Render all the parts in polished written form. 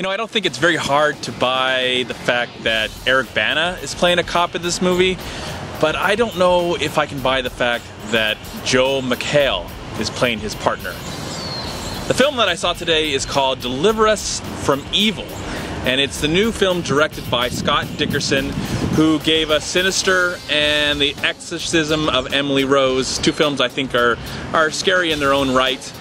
You know, I don't think it's very hard to buy the fact that Eric Bana is playing a cop in this movie, but I don't know if I can buy the fact that Joel McHale is playing his partner. The film that I saw today is called Deliver Us from Evil, and it's the new film directed by Scott Dickerson, who gave us Sinister and The Exorcism of Emily Rose, two films I think are scary in their own right.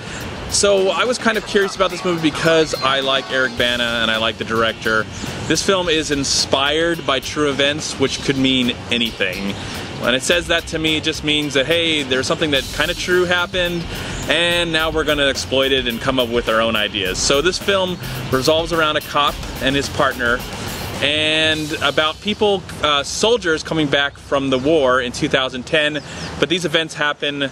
So I was kind of curious about this movie because I like Eric Bana and I like the director. This film is inspired by true events, which could mean anything. When it says that to me, it just means that, hey, there's something that kind of true happened, and now we're going to exploit it and come up with our own ideas. So this film revolves around a cop and his partner, and about people, soldiers coming back from the war in 2010, but these events happen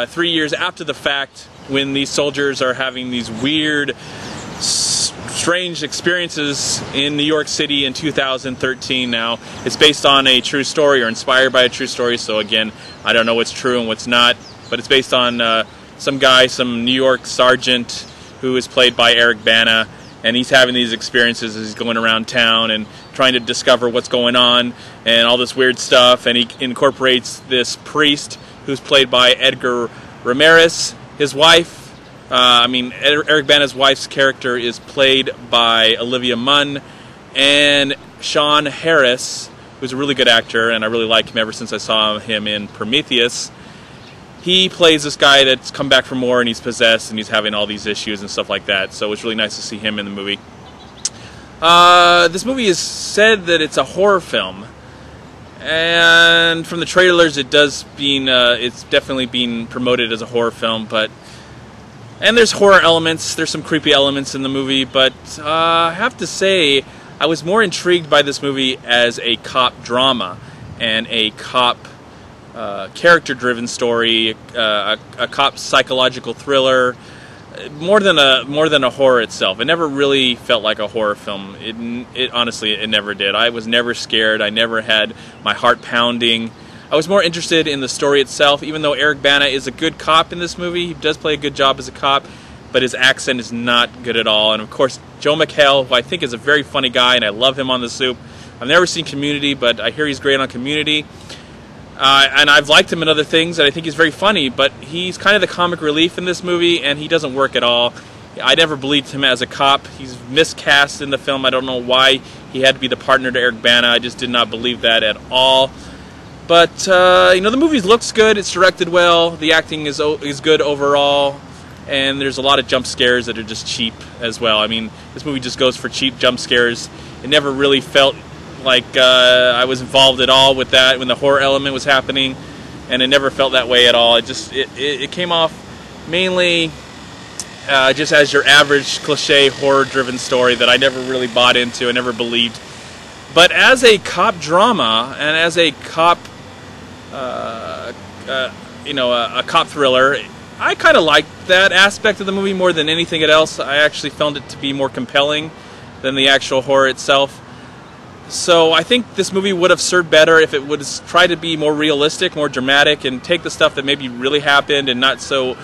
3 years after the fact, when these soldiers are having these weird, strange experiences in New York City in 2013 now. It's based on a true story, or inspired by a true story, so again, I don't know what's true and what's not, but it's based on some guy, some New York sergeant, who is played by Eric Bana, and he's having these experiences as he's going around town and trying to discover what's going on and all this weird stuff, and he incorporates this priest who's played by Edgar Ramirez. His wife, Eric Bana's wife's character is played by Olivia Munn, and Sean Harris, who's a really good actor, and I really like him ever since I saw him in Prometheus. He plays this guy that's come back from war and he's possessed and he's having all these issues and stuff like that, so it's really nice to see him in the movie. This movie is said that it's a horror film, and from the trailers it's definitely being promoted as a horror film, and there's horror elements, there's some creepy elements in the movie, but I have to say I was more intrigued by this movie as a cop drama and a cop character-driven story, a cop psychological thriller, more than a horror itself. It never really felt like a horror film. It honestly, it never did. I was never scared. I never had my heart pounding. I was more interested in the story itself, even though Eric Bana is a good cop in this movie. He does play a good job as a cop, but his accent is not good at all. And of course, Joel McHale, who I think is a very funny guy, and I love him on The Soup. I've never seen Community, but I hear he's great on Community. And I've liked him in other things, and I think he's very funny, but he's kind of the comic relief in this movie, and he doesn't work at all. I never believed him as a cop. He's miscast in the film. I don't know why he had to be the partner to Eric Bana. I just did not believe that at all. But, the movie looks good. It's directed well. The acting is good overall, and there's a lot of jump scares that are just cheap as well. I mean, this movie just goes for cheap jump scares. It never really felt like I was involved at all with that when the horror element was happening, and it never felt that way at all. It came off mainly just as your average cliche horror-driven story that I never really bought into, I never believed. But as a cop drama and as a cop, a cop thriller, I kind of liked that aspect of the movie more than anything else. I actually found it to be more compelling than the actual horror itself. So I think this movie would have served better if it would have tried to be more realistic, more dramatic, and take the stuff that maybe really happened and not so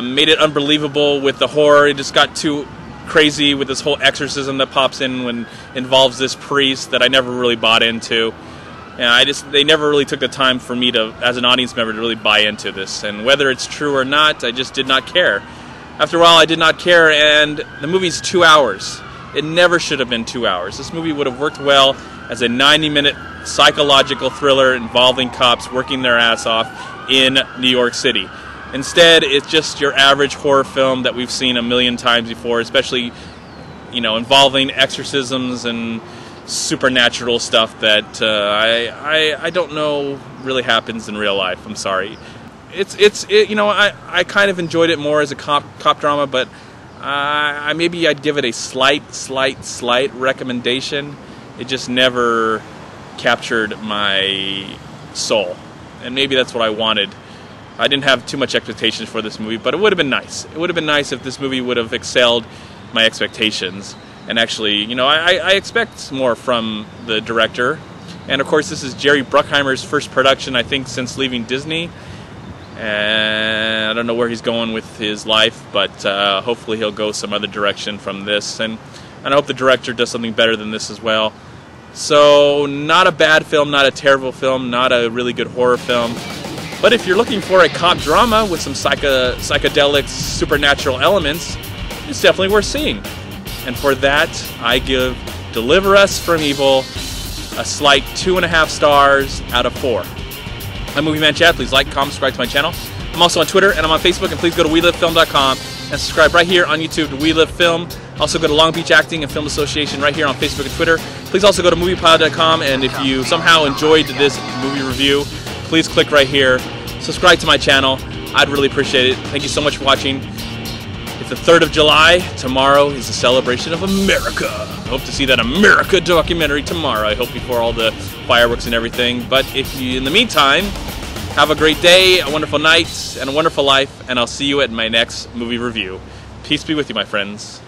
made it unbelievable with the horror. It just got too crazy with this whole exorcism that pops in when involves this priest that I never really bought into. And they never really took the time for me to, as an audience member, to really buy into this. And whether it's true or not, I just did not care. After a while, I did not care, and the movie's 2 hours. It never should have been 2 hours. This movie would have worked well as a 90-minute psychological thriller involving cops working their ass off in New York City. Instead, it's just your average horror film that we've seen a million times before, especially, involving exorcisms and supernatural stuff that I don't know really happens in real life. I'm sorry. I kind of enjoyed it more as a cop drama, but maybe I'd give it a slight recommendation. It just never captured my soul, and maybe that's what I wanted. I didn't have too much expectations for this movie, but it would have been nice. It would have been nice if this movie would have excelled my expectations. And actually, I expect more from the director. And of course, this is Jerry Bruckheimer's first production, I think, since leaving Disney. And I don't know where he's going with his life, but hopefully he'll go some other direction from this. And and I hope the director does something better than this as well. So, not a bad film, not a terrible film, not a really good horror film. But if you're looking for a cop drama with some psychedelic, supernatural elements, it's definitely worth seeing. And for that, I give Deliver Us from Evil a slight 2.5 stars out of 4. I'm MovieManCHAD. Please like, comment, subscribe to my channel. I'm also on Twitter and I'm on Facebook, and please go to WeLiveFilm.com and subscribe right here on YouTube to We Live Film. Also go to Long Beach Acting and Film Association right here on Facebook and Twitter. Please also go to MoviePod.com, and if you somehow enjoyed this movie review, please click right here. Subscribe to my channel. I'd really appreciate it. Thank you so much for watching. It's the 3rd of July. Tomorrow is the celebration of America. I hope to see that America documentary tomorrow. I hope before all the fireworks and everything. But if you, in the meantime, have a great day, a wonderful night, and a wonderful life, and I'll see you at my next movie review. Peace be with you, my friends.